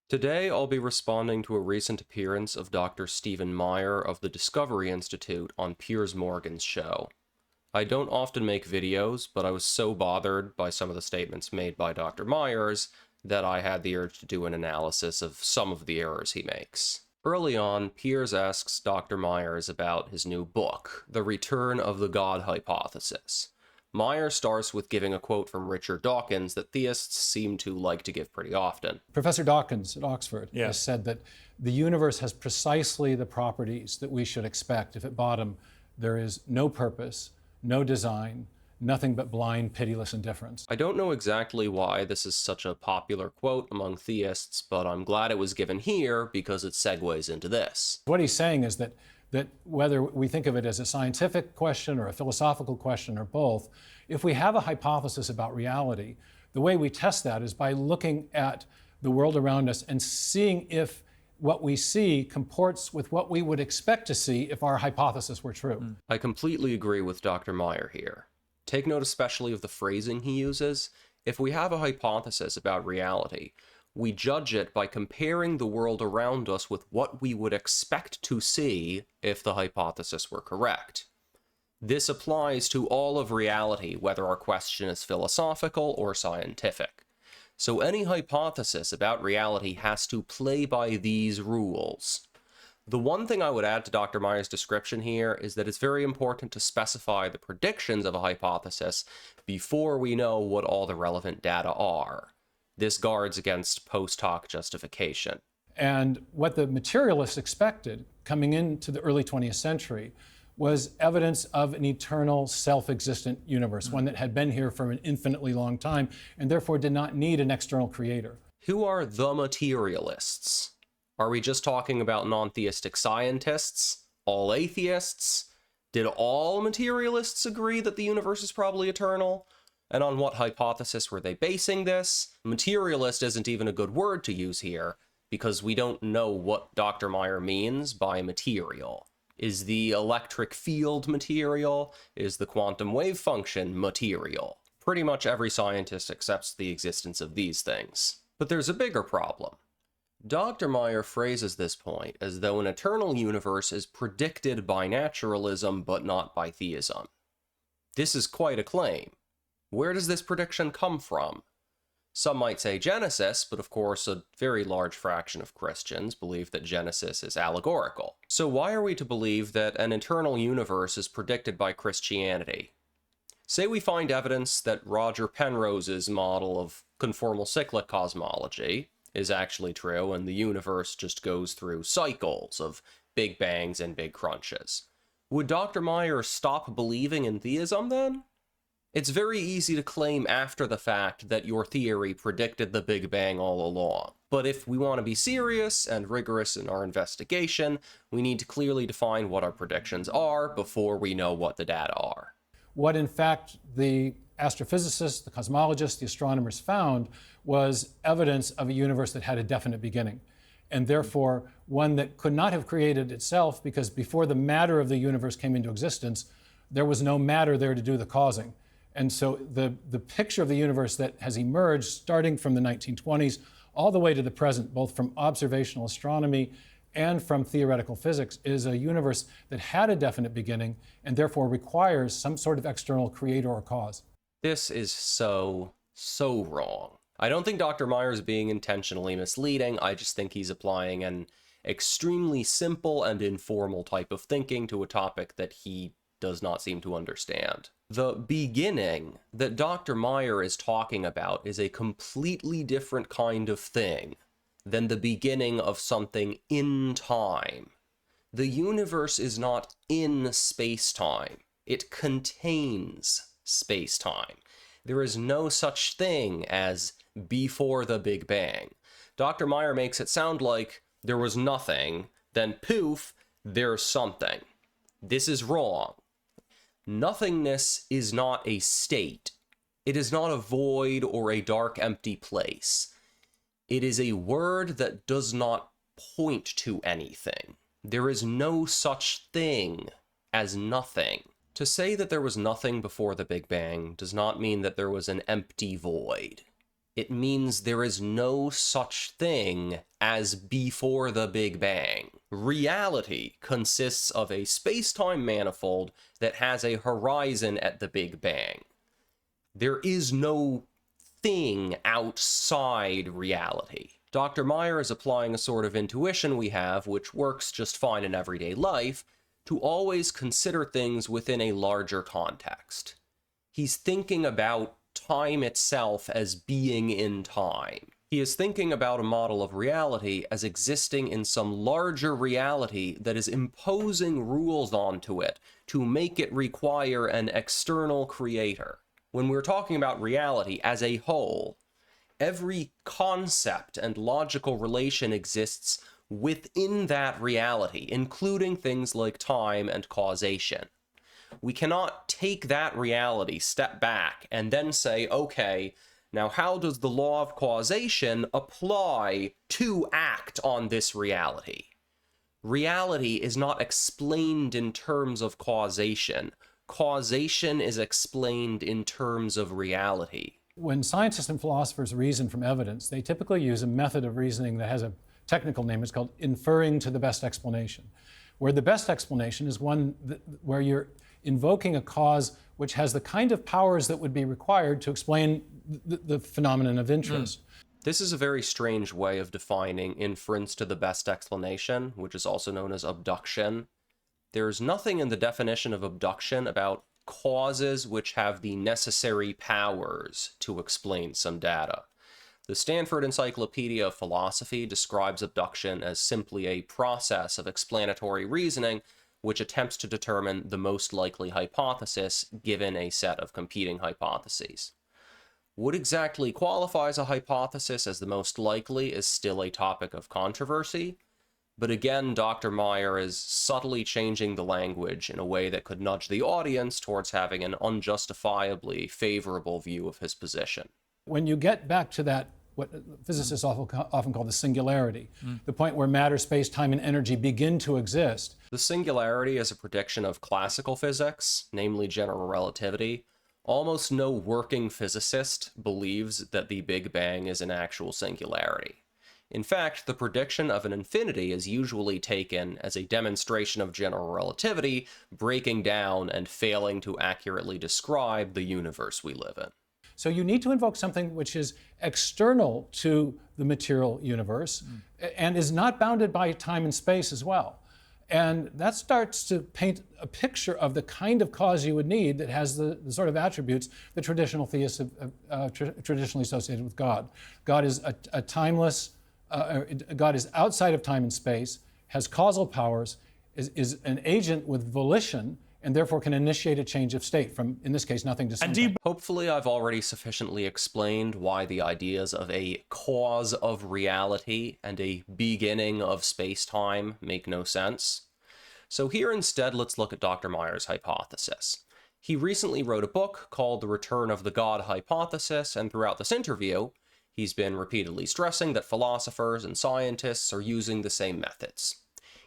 Today, I'll be responding to a recent appearance of Dr. Stephen Meyer of the Discovery Institute on Piers Morgan's show. I don't often make videos, but I was so bothered by some of the statements made by Dr. Myers that I had the urge to do an analysis of some of the errors he makes. Early on, Piers asks Dr. Myers about his new book, The Return of the God Hypothesis. Meyer starts with giving a quote from Richard Dawkins that theists seem to like to give pretty often. Professor Dawkins at Oxford has said that the universe has precisely the properties that we should expect if at bottom there is no purpose, no design, nothing but blind, pitiless indifference. I don't know exactly why this is such a popular quote among theists, but I'm glad it was given here because it segues into this. What he's saying is that whether we think of it as a scientific question or a philosophical question or both, if we have a hypothesis about reality, the way we test that is by looking at the world around us and seeing if what we see comports with what we would expect to see if our hypothesis were true. I completely agree with Dr. Meyer here. Take note especially of the phrasing he uses. If we have a hypothesis about reality, we judge it by comparing the world around us with what we would expect to see if the hypothesis were correct. This applies to all of reality, whether our question is philosophical or scientific. So any hypothesis about reality has to play by these rules. The one thing I would add to Dr. Meyer's description here is that it's very important to specify the predictions of a hypothesis before we know what all the relevant data are. This guards against post hoc justification. And what the materialists expected coming into the early 20th century was evidence of an eternal self-existent universe, one that had been here for an infinitely long time and therefore did not need an external creator. Who are the materialists? Are we just talking about non-theistic scientists? All atheists? Did all materialists agree that the universe is probably eternal? And on what hypothesis were they basing this? Materialist isn't even a good word to use here, because we don't know what Dr. Meyer means by material. Is the electric field material? Is the quantum wave function material? Pretty much every scientist accepts the existence of these things. But there's a bigger problem. Dr. Meyer phrases this point as though an eternal universe is predicted by naturalism but not by theism. This is quite a claim. Where does this prediction come from? Some might say Genesis, but of course a very large fraction of Christians believe that Genesis is allegorical. So why are we to believe that an eternal universe is predicted by Christianity? Say we find evidence that Roger Penrose's model of conformal cyclic cosmology is actually true and the universe just goes through cycles of big bangs and big crunches. Would Dr. Meyer stop believing in theism then? It's very easy to claim after the fact that your theory predicted the Big Bang all along. But if we want to be serious and rigorous in our investigation, we need to clearly define what our predictions are before we know what the data are. What in fact the astrophysicists, the cosmologists, the astronomers found was evidence of a universe that had a definite beginning, and therefore one that could not have created itself because before the matter of the universe came into existence, there was no matter there to do the causing. And so the picture of the universe that has emerged starting from the 1920s all the way to the present, both from observational astronomy and from theoretical physics, is a universe that had a definite beginning and therefore requires some sort of external creator or cause. This is so wrong. I don't think Dr. Meyer is being intentionally misleading. I just think he's applying an extremely simple and informal type of thinking to a topic that he does not seem to understand. The beginning that Dr. Meyer is talking about is a completely different kind of thing than the beginning of something in time. The universe is not in space-time. It contains space-time. There is no such thing as before the Big Bang. Dr. Meyer makes it sound like there was nothing, then poof, there's something. This is wrong. Nothingness is not a state. It is not a void or a dark, empty place. It is a word that does not point to anything. There is no such thing as nothing. To say that there was nothing before the Big Bang does not mean that there was an empty void. It means there is no such thing as before the Big Bang. Reality consists of a space-time manifold that has a horizon at the Big Bang. There is no thing outside reality. Dr. Meyer is applying a sort of intuition we have, which works just fine in everyday life, to always consider things within a larger context. He's thinking about time itself as being in time. He is thinking about a model of reality as existing in some larger reality that is imposing rules onto it to make it require an external creator. When we're talking about reality as a whole, every concept and logical relation exists within that reality, including things like time and causation. We cannot take that reality, step back, and then say, okay, now how does the law of causation apply to act on this reality? Reality is not explained in terms of causation. Causation is explained in terms of reality. When scientists and philosophers reason from evidence, they typically use a method of reasoning that has a technical name. It's called inferring to the best explanation, where the best explanation is one where you're invoking a cause which has the kind of powers that would be required to explain the phenomenon of interest. This is a very strange way of defining inference to the best explanation, which is also known as abduction. There's nothing in the definition of abduction about causes which have the necessary powers to explain some data. The Stanford Encyclopedia of Philosophy describes abduction as simply a process of explanatory reasoning which attempts to determine the most likely hypothesis given a set of competing hypotheses. What exactly qualifies a hypothesis as the most likely is still a topic of controversy, but again, Dr. Meyer is subtly changing the language in a way that could nudge the audience towards having an unjustifiably favorable view of his position. When you get back to that, what physicists often call the singularity, the point where matter, space, time, and energy begin to exist. The singularity is a prediction of classical physics, namely general relativity. Almost no working physicist believes that the Big Bang is an actual singularity. In fact, the prediction of an infinity is usually taken as a demonstration of general relativity, breaking down and failing to accurately describe the universe we live in. So you need to invoke something which is external to the material universe and is not bounded by time and space as well. And that starts to paint a picture of the kind of cause you would need that has the sort of attributes that traditional theists have traditionally associated with God. God is a timeless, God is outside of time and space, has causal powers, is an agent with volition, and therefore can initiate a change of state from, in this case, nothing to something. Hopefully I've already sufficiently explained why the ideas of a cause of reality and a beginning of space-time make no sense. So here instead, let's look at Dr. Meyer's hypothesis. He recently wrote a book called The Return of the God Hypothesis, and throughout this interview, he's been repeatedly stressing that philosophers and scientists are using the same methods.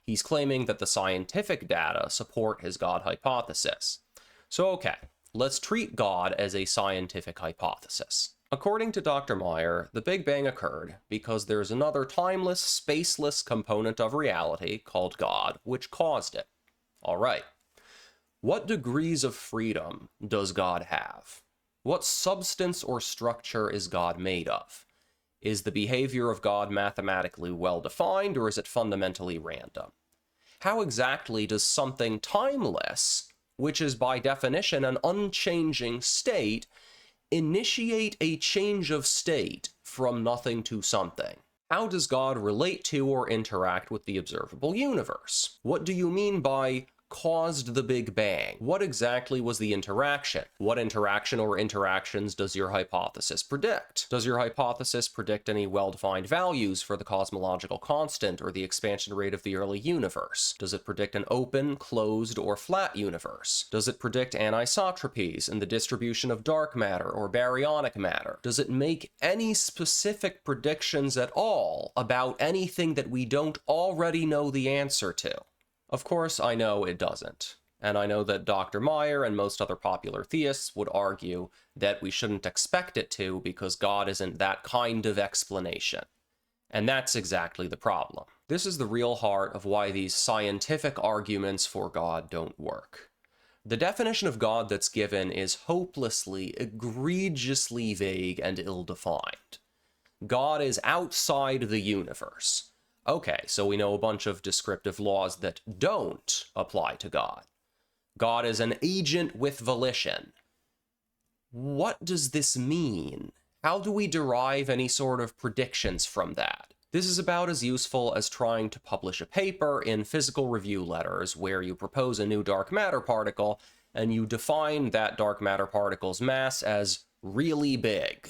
He's claiming that the scientific data support his God hypothesis. So okay, let's treat God as a scientific hypothesis. According to Dr. Meyer, the Big Bang occurred because there's another timeless, spaceless component of reality called God, which caused it. All right. What degrees of freedom does God have? What substance or structure is God made of? Is the behavior of God mathematically well-defined, or is it fundamentally random? How exactly does something timeless, which is by definition an unchanging state, initiate a change of state from nothing to something? How does God relate to or interact with the observable universe? What do you mean by caused the Big Bang? What exactly was the interaction? What interaction or interactions does your hypothesis predict? Does your hypothesis predict any well-defined values for the cosmological constant or the expansion rate of the early universe? Does it predict an open, closed, or flat universe? Does it predict anisotropies in the distribution of dark matter or baryonic matter? Does it make any specific predictions at all about anything that we don't already know the answer to? Of course, I know it doesn't. And I know that Dr. Meyer and most other popular theists would argue that we shouldn't expect it to because God isn't that kind of explanation. And that's exactly the problem. This is the real heart of why these scientific arguments for God don't work. The definition of God that's given is hopelessly, egregiously vague and ill-defined. God is outside the universe. Okay, so we know a bunch of descriptive laws that don't apply to God. God is an agent with volition. What does this mean? How do we derive any sort of predictions from that? This is about as useful as trying to publish a paper in Physical Review Letters where you propose a new dark matter particle and you define that dark matter particle's mass as really big.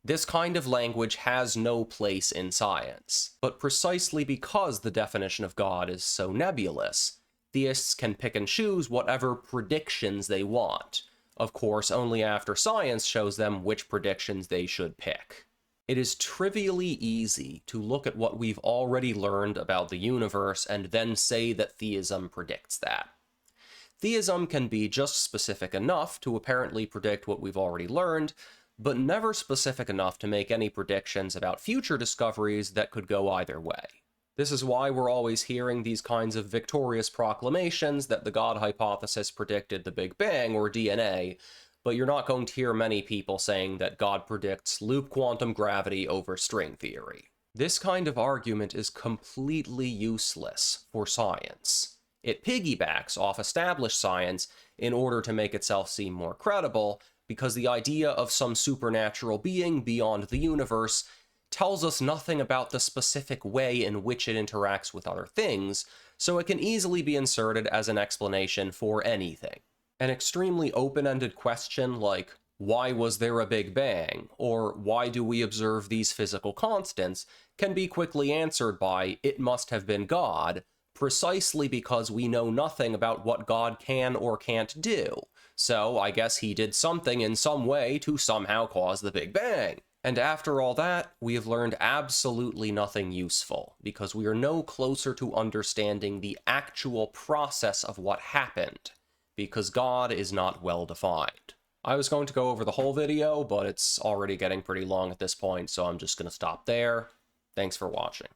This kind of language has no place in science, but precisely because the definition of God is so nebulous, theists can pick and choose whatever predictions they want. Of course, only after science shows them which predictions they should pick. It is trivially easy to look at what we've already learned about the universe and then say that theism predicts that. Theism can be just specific enough to apparently predict what we've already learned, but never specific enough to make any predictions about future discoveries that could go either way. This is why we're always hearing these kinds of victorious proclamations that the God hypothesis predicted the Big Bang or DNA, but you're not going to hear many people saying that God predicts loop quantum gravity over string theory. This kind of argument is completely useless for science. It piggybacks off established science in order to make itself seem more credible, because the idea of some supernatural being beyond the universe tells us nothing about the specific way in which it interacts with other things, so it can easily be inserted as an explanation for anything. An extremely open-ended question like, why was there a Big Bang? Or why do we observe these physical constants? Can be quickly answered by, it must have been God, precisely because we know nothing about what God can or can't do. So I guess he did something in some way to somehow cause the Big Bang. And after all that, we have learned absolutely nothing useful, because we are no closer to understanding the actual process of what happened, because God is not well defined. I was going to go over the whole video, but it's already getting pretty long at this point, so I'm just going to stop there. Thanks for watching.